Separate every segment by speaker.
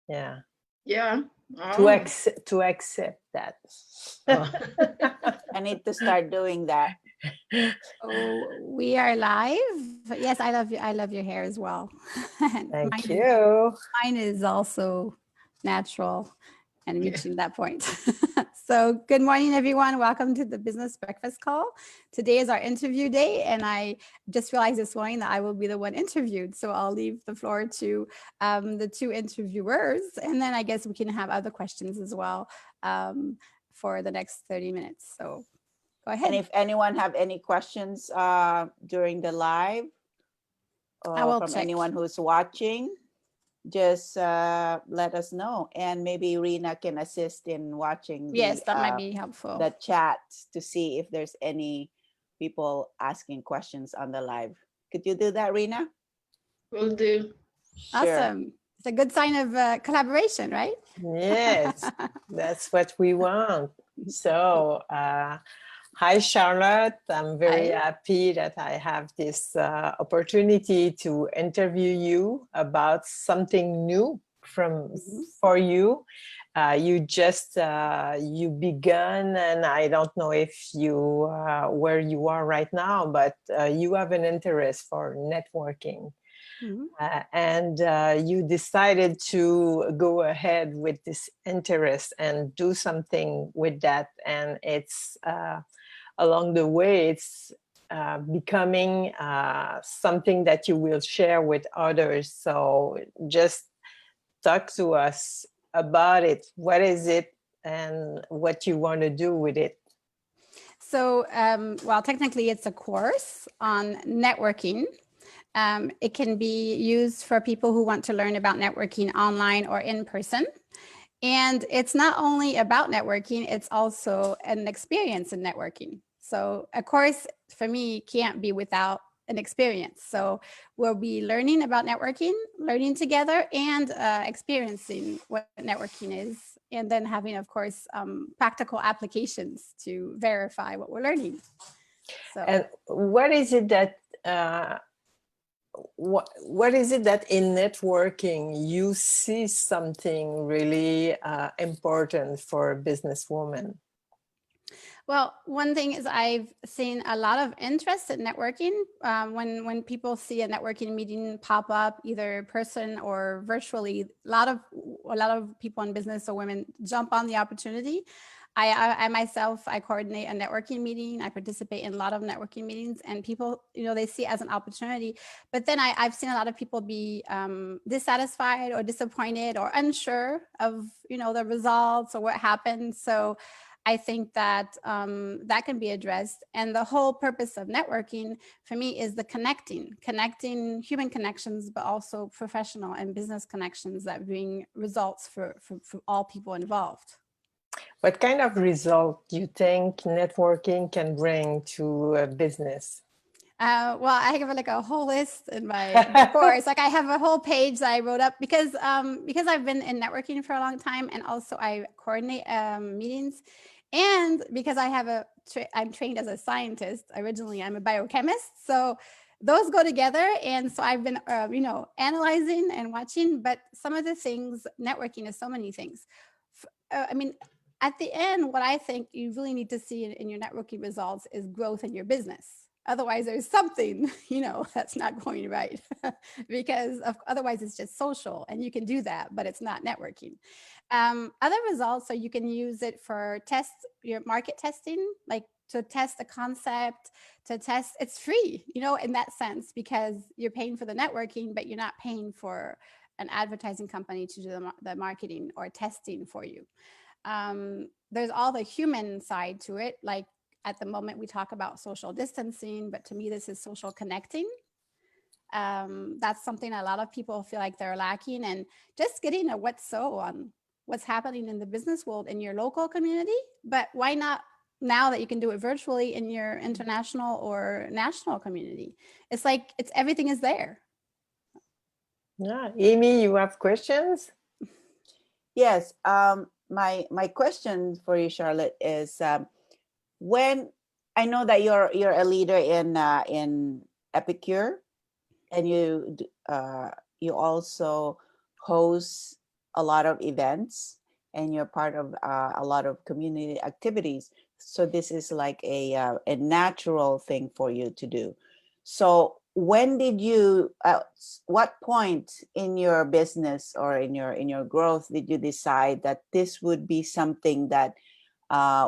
Speaker 1: Yeah.
Speaker 2: Yeah.
Speaker 1: To
Speaker 2: Oh.
Speaker 1: accept that.
Speaker 2: Oh.
Speaker 3: I need to start doing that.
Speaker 4: Oh, we are live. Yes, I love you. I love your hair as well. And
Speaker 1: Thank you.
Speaker 4: mine is also natural and reaching that point. So good morning, everyone. Welcome to the Business Breakfast Call. Today is our interview day, and I just realized this morning that I will be the one interviewed. So I'll leave the floor to the two interviewers, and then I guess we can have other questions as well for the next 30 minutes. So go ahead.
Speaker 3: And if anyone have any questions during the live,
Speaker 4: I will
Speaker 3: from
Speaker 4: check.
Speaker 3: anyone who's watching, just let us know, and maybe Rena can assist in watching
Speaker 4: Yes, that might be helpful.
Speaker 3: the chat to see if there's any people asking questions on the live. Could you do that, Rena?
Speaker 2: Will do.
Speaker 3: Sure.
Speaker 4: Awesome. It's a good sign of collaboration, right?
Speaker 1: Yes, that's what we want. So, hi, Charlotte. I'm very
Speaker 4: Hi.
Speaker 1: happy that I have this opportunity to interview you about something new for you. You just you begun, and I don't know if you where you are right now, but you have an interest for networking.
Speaker 4: Mhm.
Speaker 1: And you decided to go ahead with this interest and do something with that. And it's along the way, it's becoming something that you will share with others. So just talk to us about it. What is it and what you want to do with it?
Speaker 4: So, well, technically it's a course on networking. It can be used for people who want to learn about networking online or in person. And it's not only about networking, it's also an experience in networking. So a course for me can't be without an experience. So we'll be learning about networking, learning together, and experiencing what networking is. And then having, of course, practical applications to verify what we're learning. So,
Speaker 1: And what is it that what is it that in networking you see something really important for a businesswoman?
Speaker 4: well, one thing is I've seen a lot of interest in networking when people see a networking meeting pop up, either person or virtually. A lot of people in business or women jump on the opportunity. I myself, I coordinate a networking meeting. I participate in a lot of networking meetings, and people, they see it as an opportunity. But then I've seen a lot of people be dissatisfied or disappointed or unsure of, the results or what happened. So I think that that can be addressed. And the whole purpose of networking for me is the connecting human connections, but also professional and business connections that bring results for all people involved.
Speaker 1: What kind of result do you think networking can bring to a business?
Speaker 4: Well, I have like a whole list in my course. Like I have a whole page that I wrote up because I've been in networking for a long time, and also I coordinate meetings, and because I have I'm trained as a scientist. Originally, I'm a biochemist, so those go together. And so I've been analyzing and watching. But some of the things, networking is so many things. I mean, at the end, what I think you really need to see in your networking results is growth in your business. Otherwise, there's something, that's not going right because otherwise it's just social, and you can do that, but it's not networking. Other results, so you can use it for your market testing, like to test the concept, it's free, in that sense, because you're paying for the networking, but you're not paying for an advertising company to do the marketing or testing for you. There's all the human side to it, like at the moment we talk about social distancing, but to me this is social connecting. That's something a lot of people feel like they're lacking, and just getting a on what's happening in the business world in your local community. But why not now that you can do it virtually in your international or national community? It's like everything is there.
Speaker 1: Yeah, Amy, you have questions?
Speaker 3: Yes. My question for you, Charlotte, is when I know that you're a leader in Epicure, and you also host a lot of events and you're part of a lot of community activities. So this is like a natural thing for you to do. So when did you, what point in your business or in your growth did you decide that this would be something that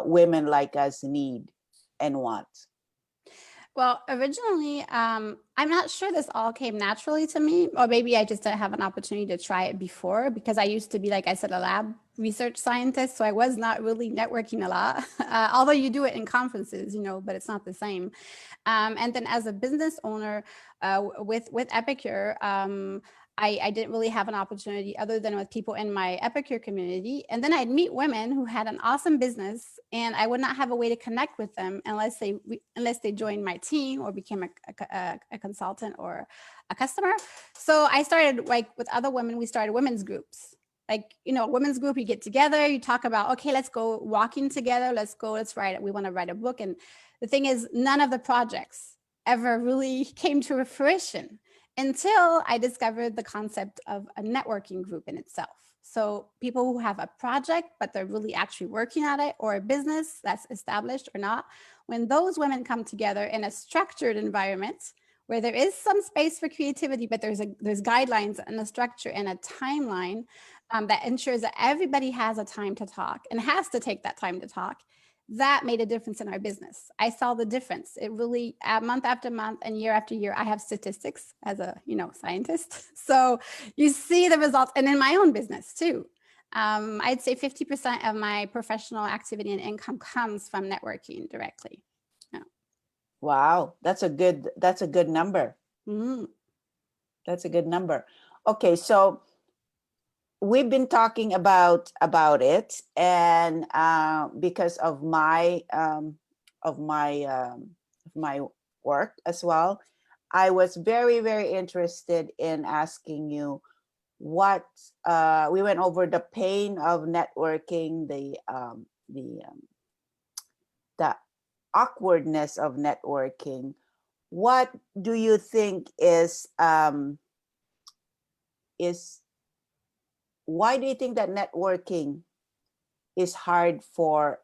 Speaker 3: women like us need and want?
Speaker 4: Well, originally, I'm not sure this all came naturally to me, or maybe I just didn't have an opportunity to try it before, because I used to be, like I said, a lab research scientist. So I was not really networking a lot, although you do it in conferences, but it's not the same. And then as a business owner with Epicure, I didn't really have an opportunity other than with people in my Epicure community. And then I'd meet women who had an awesome business, and I would not have a way to connect with them unless they joined my team or became a consultant or a customer. So I started, like with other women, we started women's groups. Like, women's group, you get together, you talk about, okay, let's go walking together. Let's write it. We want to write a book. And the thing is, none of the projects ever really came to fruition until I discovered the concept of a networking group in itself. So people who have a project, but they're really actually working at it, or a business that's established or not, when those women come together in a structured environment where there is some space for creativity, but there's guidelines and a structure and a timeline that ensures that everybody has a time to talk and has to take that time to talk, that made a difference in our business. I saw the difference. It really, month after month and year after year, I have statistics as a scientist. So you see the results, and in my own business too. I'd say 50% of my professional activity and income comes from networking directly. Yeah.
Speaker 3: Wow, that's a good number.
Speaker 4: Mm-hmm.
Speaker 3: That's a good number. Okay, so we've been talking about it, and because of my work as well, I was very, very interested in asking you what we went over the pain of networking, the awkwardness of networking. What do you think is why do you think that networking is hard for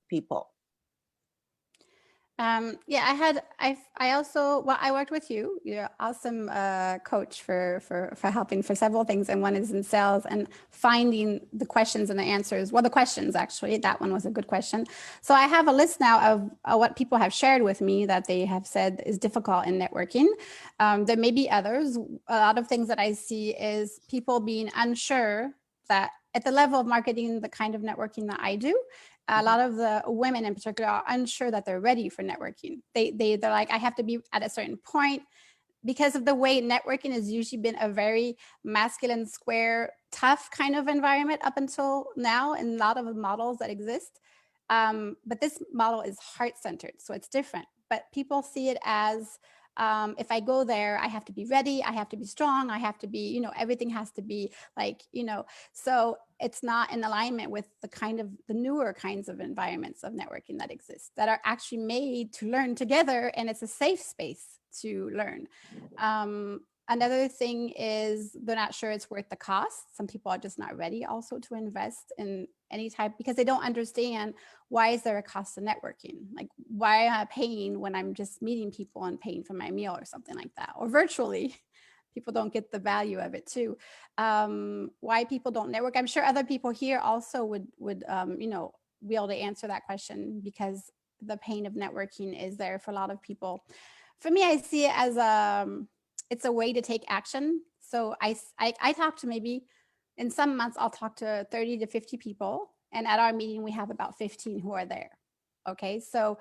Speaker 3: people?
Speaker 4: Yeah, I worked with you. You're an awesome coach for helping for several things. And one is in sales and finding the questions and the answers. Well, the questions, actually, that one was a good question. So I have a list now of what people have shared with me that they have said is difficult in networking. There may be others. A lot of things that I see is people being unsure that at the level of marketing, the kind of networking that I do, a lot of the women in particular are unsure that they're ready for networking. They're like, I have to be at a certain point, because of the way networking has usually been a very masculine, square, tough kind of environment up until now in a lot of the models that exist. But this model is heart-centered, so it's different. But people see it as, if I go there, I have to be ready, I have to be strong, I have to be, everything has to be like, so it's not in alignment with the newer kinds of environments of networking that exist, that are actually made to learn together, and it's a safe space to learn. Another thing is they're not sure it's worth the cost. Some people are just not ready also to invest in any type, because they don't understand, why is there a cost to networking? Like, why am I paying when I'm just meeting people and paying for my meal or something like that, or virtually? People don't get the value of it too. Why people don't network? I'm sure other people here also would be able to answer that question, because the pain of networking is there for a lot of people. For me, I see it as it's a way to take action. So I talk to, maybe in some months, I'll talk to 30 to 50 people. And at our meeting, we have about 15 who are there. Okay. So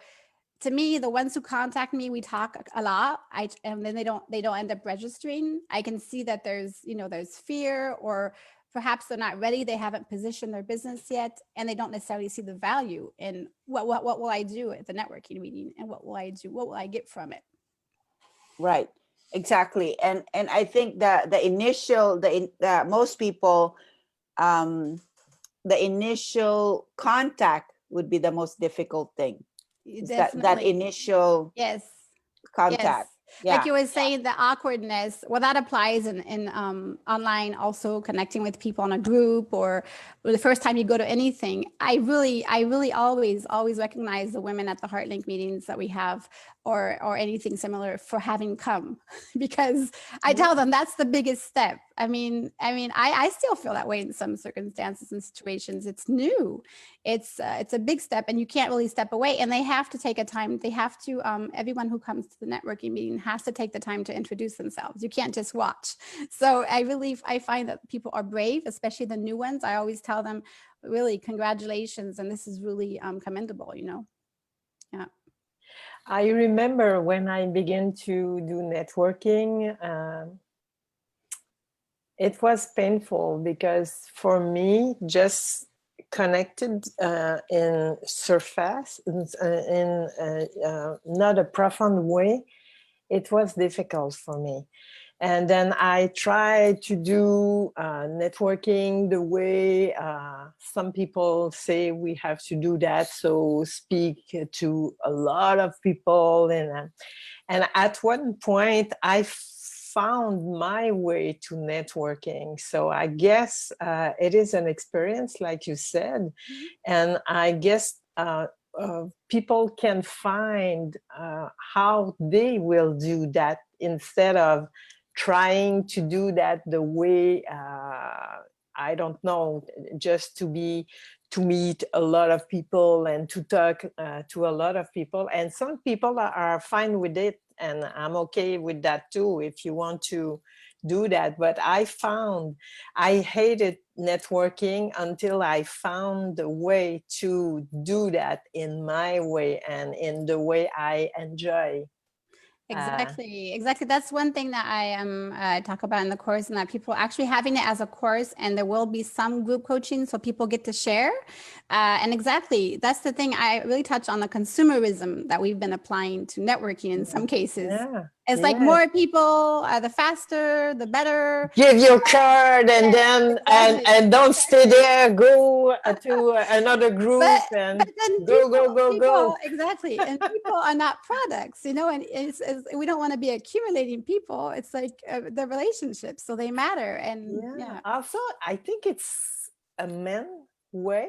Speaker 4: to me, the ones who contact me, we talk a lot. And then they don't end up registering. I can see that there's fear, or perhaps they're not ready. They haven't positioned their business yet, and they don't necessarily see the value in what will I do at the networking meeting, and what will I do? What will I get from it?
Speaker 3: Right. Exactly. And I think that most people, the initial contact would be the most difficult thing. That initial
Speaker 4: Yes.
Speaker 3: contact.
Speaker 4: Like you were saying, the awkwardness, well, that applies in online, also connecting with people on a group or the first time you go to anything. I really always recognize the women at the HeartLink meetings that we have or anything similar for having come because I tell them that's the biggest step. I mean, I still feel that way in some circumstances and situations. It's new. It's a big step and you can't really step away, and they have to take a time. They have to, everyone who comes to the networking meeting has to take the time to introduce themselves. You can't just watch. So I find that people are brave, especially the new ones. I always tell them, really, congratulations. And this is really commendable, you know? Yeah.
Speaker 1: I remember when I began to do networking, it was painful because for me, just connected in surface, in not a profound way, it was difficult for me. And then I tried to do networking the way some people say we have to do that. So speak to a lot of people. And at one point, I found my way to networking. So I guess it is an experience, like you said. And I guess people can find how they will do that instead of trying to do that the way I don't know, just to meet a lot of people and to talk to a lot of people. And some people are fine with it, and I'm okay with that too if you want to do that. But I found I hated networking until I found a way to do that in my way and in the way I enjoy.
Speaker 4: Exactly. That's one thing that I talk about in the course, and that people actually having it as a course, and there will be some group coaching so people get to share. And exactly, that's the thing. I really touch on the consumerism that we've been applying to networking in some cases.
Speaker 1: Yeah.
Speaker 4: It's like more people, the faster, the better.
Speaker 1: Give your card and then and don't stay there. Go to another group and
Speaker 4: but then
Speaker 1: go.
Speaker 4: Exactly, and people are not products, you know. And it's we don't want to be accumulating people. It's like the relationships, so they matter. And yeah.
Speaker 1: Also, I think it's a man way.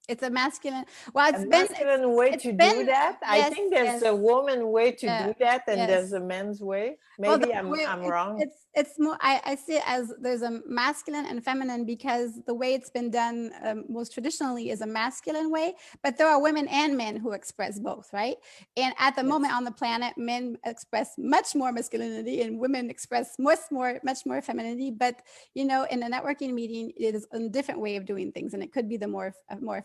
Speaker 4: It's a masculine. Well, it's
Speaker 1: a
Speaker 4: been
Speaker 1: masculine way to do that. I think there's a woman way to do that, and there's a men's way. Maybe I'm wrong.
Speaker 4: It's more. I see it as there's a masculine and feminine, because the way it's been done most traditionally is a masculine way. But there are women and men who express both, right? And at the moment on the planet, men express much more masculinity, and women express much more femininity. But you know, in a networking meeting, it is a different way of doing things, and it could be the more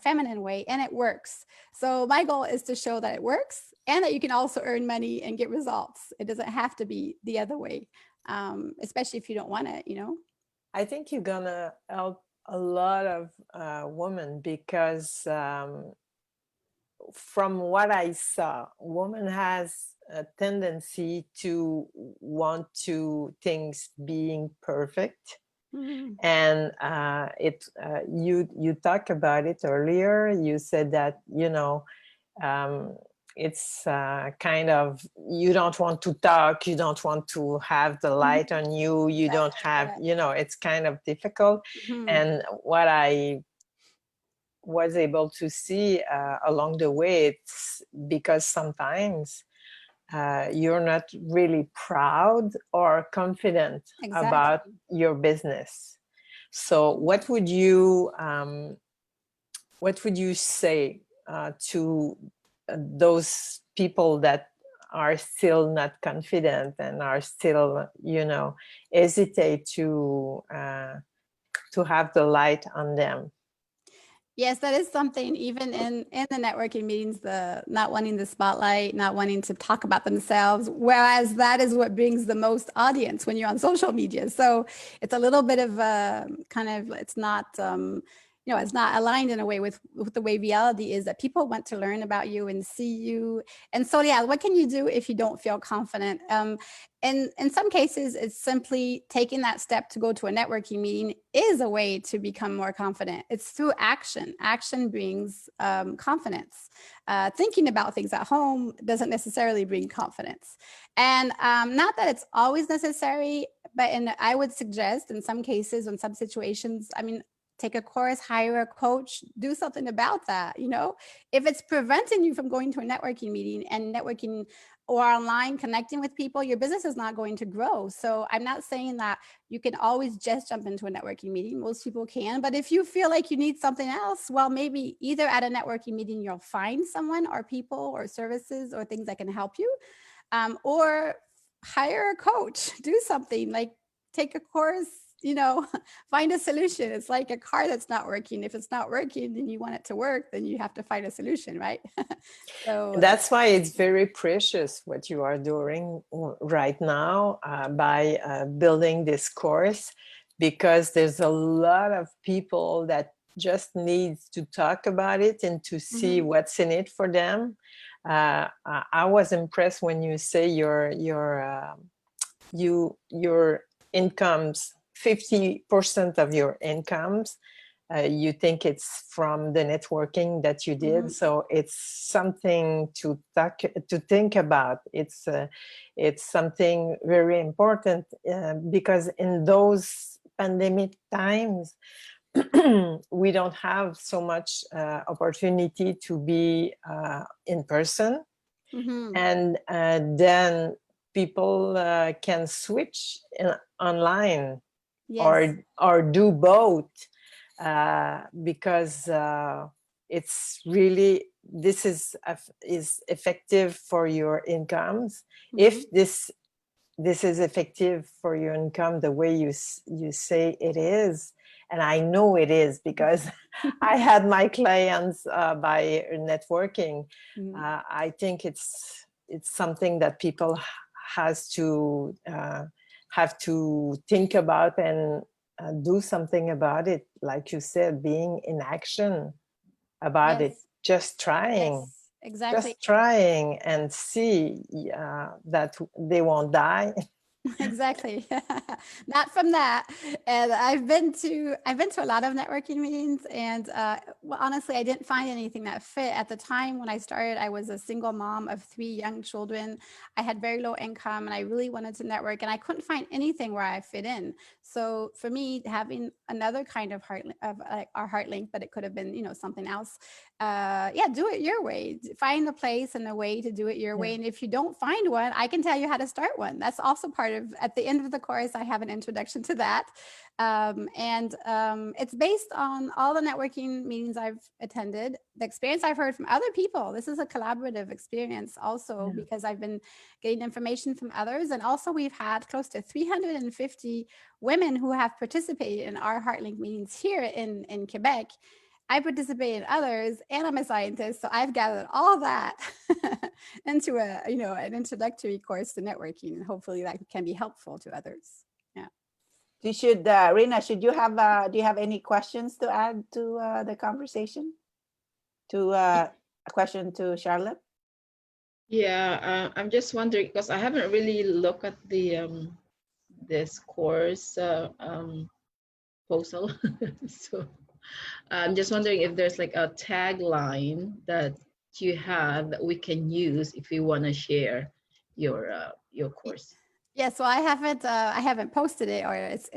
Speaker 4: feminine way, and it works. So my goal is to show that it works, and that you can also earn money and get results. It doesn't have to be the other way, especially if you don't want it, you know.
Speaker 1: I think you're gonna help a lot of women because from what I saw, woman has a tendency to want things being perfect. And you talked about it earlier. You said that, you know, it's kind of, you don't want to talk, you don't want to have the light on you, you don't have, you know, it's kind of difficult. And what I was able to see along the way, it's because sometimes you're not really proud or confident about your business. So what would you say to those people that are still not confident and are still, you know, hesitate to have the light on them?
Speaker 4: Yes, that is something, even in the networking meetings, the not wanting the spotlight, not wanting to talk about themselves, whereas that is what brings the most audience when you're on social media. So it's a little bit of a kind of, it's not, it's not aligned in a way with the way reality is, that people want to learn about you and see you. And so, yeah, what can you do if you don't feel confident? And in some cases, it's simply taking that step to go to a networking meeting is a way to become more confident. It's through action. Action brings confidence. Thinking about things at home doesn't necessarily bring confidence. And not that it's always necessary, but I would suggest in some cases, in some situations, take a course, hire a coach, do something about that. If it's preventing you from going to a networking meeting and networking or online connecting with people, your business is not going to grow. So I'm not saying that you can always just jump into a networking meeting. Most people can, but if you feel like you need something else, well, maybe either at a networking meeting, you'll find someone or people or services or things that can help you, or hire a coach, do something like take a course, find a solution. It's like a car that's not working. If it's not working and you want it to work, then you have to find a solution, right? So
Speaker 1: that's why it's very precious what you are doing right now by building this course, because there's a lot of people that just needs to talk about it and to see what's in it for them. I was impressed when you say your incomes, 50% of your incomes, you think it's from the networking that you did. So it's something to think about. It's something very important because in those pandemic times, we don't have so much opportunity to be in person. And then people can switch online.
Speaker 4: yes.
Speaker 1: or do both, because it's really, this is effective for your incomes. If this is effective for your income the way you say it is, and I know it is because I had my clients by networking. I think it's something that people have to think about and do something about it. Like you said, being in action about it, just trying.
Speaker 4: Yes, exactly.
Speaker 1: Just trying and see that they won't die.
Speaker 4: Exactly. Not from that. And I've been to a lot of networking meetings, and well, honestly, I didn't find anything that fit. At the time when I started, I was a single mom of 3 young children. I had very low income and I really wanted to network, and I couldn't find anything where I fit in. So for me, having another kind of our heart link, but it could have been, something else. Do it your way. Find a place and a way to do it your way. And if you don't find one, I can tell you how to start one. That's also part of, at the end of the course, I have an introduction to that. It's based on all the networking meetings I've attended, the experience I've heard from other people. This is a collaborative experience also, because I've been getting information from others. And also we've had close to 350 women who have participated in our HeartLink meetings here in Quebec. I participate in others, and I'm a scientist, so I've gathered all that into an introductory course to networking, and hopefully that can be helpful to others. Yeah.
Speaker 3: You should, Rina, do you have any questions to add to the conversation? To a question to Charlotte?
Speaker 2: Yeah, I'm just wondering, because I haven't really looked at the this course proposal. So I'm just wondering if there's like a tagline that you have that we can use if we want to share your course.
Speaker 4: Yeah, so I haven't posted it, or it's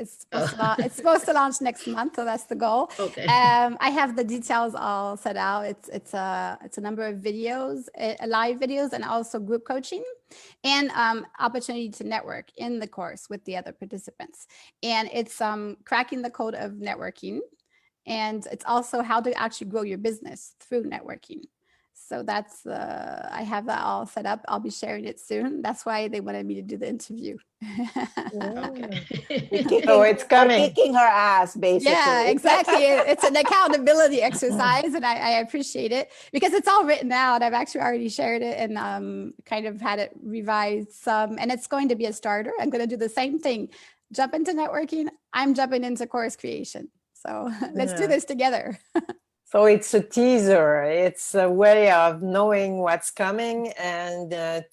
Speaker 4: supposed to launch next month, so that's the goal.
Speaker 2: Okay.
Speaker 4: I have the details all set out. It's a number of videos, live videos, and also group coaching, and opportunity to network in the course with the other participants. And it's cracking the code of networking, and it's also how to actually grow your business through networking. So that's I have that all set up. I'll be sharing it soon. That's why they wanted me to do the interview.
Speaker 2: Okay.
Speaker 1: So it's coming.
Speaker 3: Kicking her ass, basically.
Speaker 4: Yeah, exactly. It's an accountability exercise, and I appreciate it because it's all written out. I've actually already shared it and kind of had it revised some, and it's going to be a starter. I'm going to do the same thing. Jump into networking. I'm jumping into course creation. So let's do
Speaker 1: Yeah.
Speaker 4: this together.
Speaker 1: So it's a teaser. It's a way of knowing what's coming and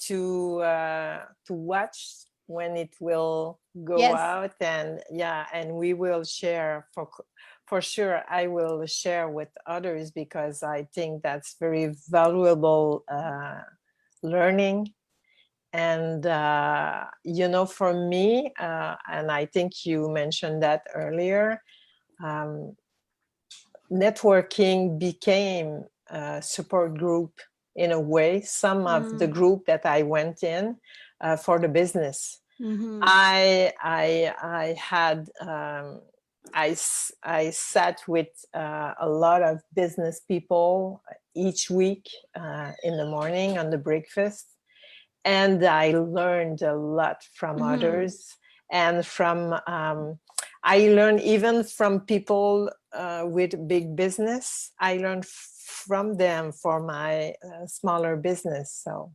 Speaker 1: to watch when it will go
Speaker 4: Yes.
Speaker 1: out. And yeah, and we will share for sure. I will share with others because I think that's very valuable learning. And for me, and I think you mentioned that earlier. Networking became a support group in a way. Some of the group that I went in for the business, I had I sat with a lot of business people each week in the morning on the breakfast, and I learned a lot from others, and from I learned even from people with big business. I learned from them for my smaller business. So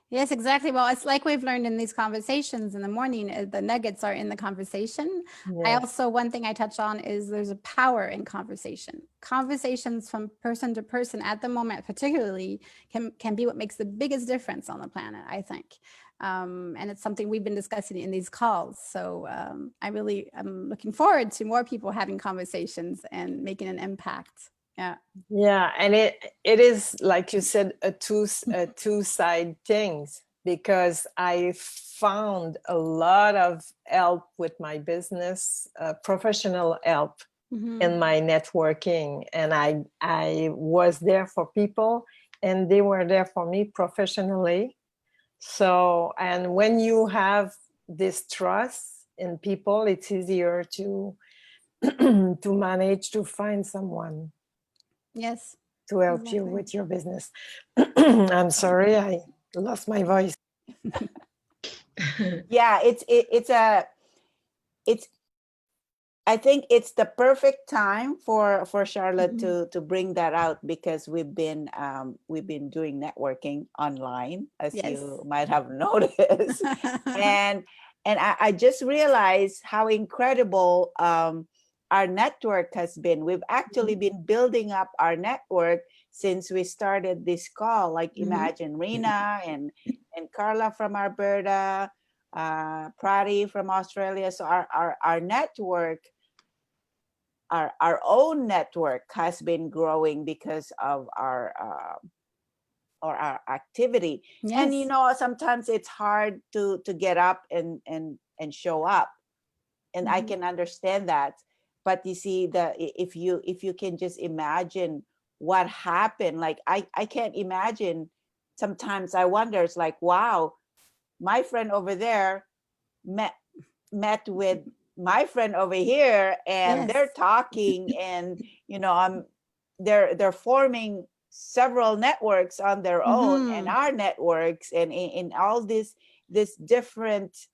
Speaker 4: Yes, exactly. Well, it's like we've learned in these conversations in the morning, the nuggets are in the conversation. I
Speaker 1: yes.
Speaker 4: also, one thing I touch on is there's a power in conversation. Conversations from person to person at the moment, particularly, can be what makes the biggest difference on the planet, I think. And it's something we've been discussing in these calls. So I'm looking forward to more people having conversations and making an impact.
Speaker 1: Yeah, and it is, like you said, a two-side things, because I found a lot of help with my business, professional help in my networking, and I was there for people and they were there for me professionally. So, and when you have this trust in people, it's easier to to manage to find someone
Speaker 4: Yes.
Speaker 1: to help you
Speaker 4: Exactly.
Speaker 1: with your business. I'm sorry, I lost my voice.
Speaker 3: Yeah, it's I think it's the perfect time for Charlotte to bring that out, because we've been doing networking online, as
Speaker 4: Yes.
Speaker 3: you might have noticed. and I just realized how incredible our network has been. We've actually been building up our network since we started this call. Like, imagine Rena and Carla from Alberta, Prati from Australia. So our network, our own network, has been growing because of our activity.
Speaker 4: Yes.
Speaker 3: And sometimes it's hard to get up and show up, and I can understand that. But you see, if you can just imagine what happened, like I can't imagine. Sometimes I wonder, it's like, wow, my friend over there met with my friend over here, and they're
Speaker 4: Yes.
Speaker 3: talking, and they're forming several networks on their own, and our networks, and in all this different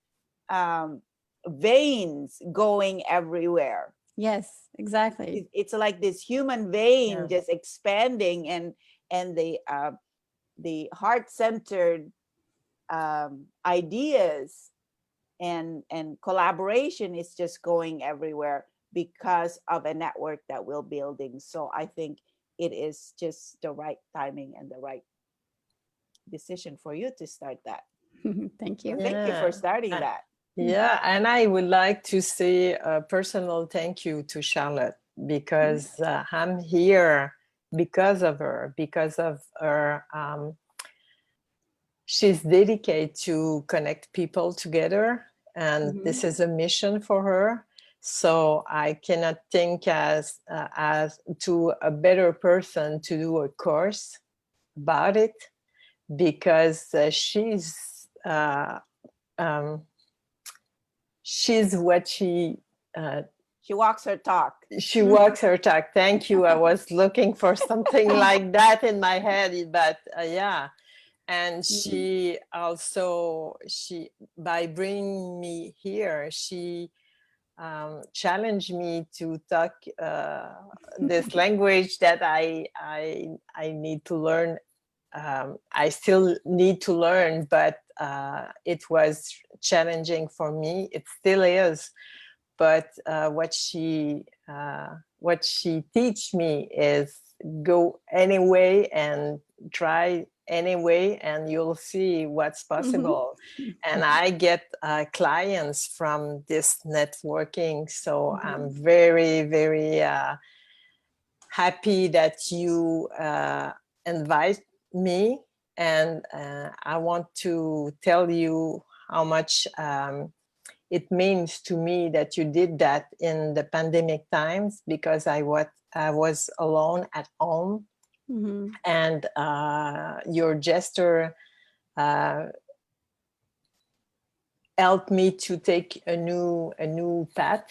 Speaker 3: veins going everywhere.
Speaker 4: Yes, exactly.
Speaker 3: It's like this human vein
Speaker 1: Yeah.
Speaker 3: just expanding, and the heart-centered ideas and collaboration is just going everywhere because of a network that we're building. So I think it is just the right timing and the right decision for you to start that.
Speaker 4: Thank
Speaker 3: So
Speaker 4: you.
Speaker 3: thank you for
Speaker 1: Yeah.
Speaker 3: starting that.
Speaker 1: Yeah, and I would like to say a personal thank you to Charlotte, because I'm here because of her, she's dedicated to connect people together, and this is a mission for her. So I cannot think as to a better person to do a course about it, because she's what she
Speaker 3: walks her talk.
Speaker 1: She walks her talk. Thank you. I was looking for something like that in my head, but yeah. And she also, by bringing me here, she challenged me to talk this language that I need to learn. I still need to learn, but it was challenging for me. It still is. But what she what she teach me is go anyway and try anyway, and you'll see what's possible. And I get clients from this networking, so I'm very, very happy that you invite me. And I want to tell you how much it means to me that you did that in the pandemic times, because I was alone at home. And your gesture helped me to take a new path.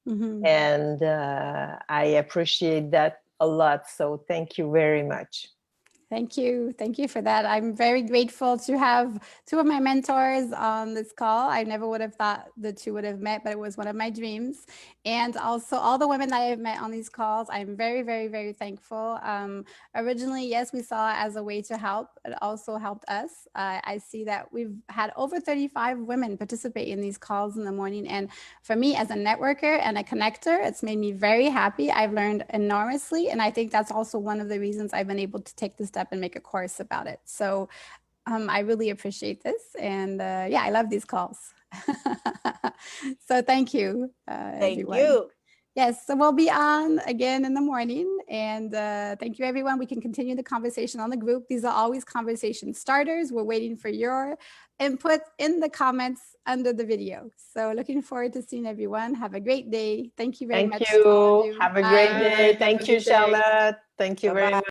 Speaker 1: And I appreciate that a lot. So thank you very much.
Speaker 4: Thank you. Thank you for that. I'm very grateful to have two of my mentors on this call. I never would have thought the two would have met, but it was one of my dreams. And also all the women that I have met on these calls, I'm very, very, very thankful. Originally, yes, we saw it as a way to help. It also helped us. I see that we've had over 35 women participate in these calls in the morning. And for me as a networker and a connector, it's made me very happy. I've learned enormously. And I think that's also one of the reasons I've been able to take this step and make a course about it. So I really appreciate this. And yeah, I love these calls. So thank you,
Speaker 3: Thank
Speaker 4: everyone.
Speaker 3: you.
Speaker 4: Yes, so we'll be on again in the morning. And thank you, everyone. We can continue the conversation on the group. These are always conversation starters. We're waiting for your input in the comments under the video. So looking forward to seeing everyone. Have a great day. Thank you very much.
Speaker 1: Thank you. Have a great
Speaker 2: Bye.
Speaker 1: day.
Speaker 2: Have a
Speaker 1: Thank you,
Speaker 2: good day.
Speaker 1: Charlotte. Thank you very
Speaker 3: Bye-bye.
Speaker 1: much.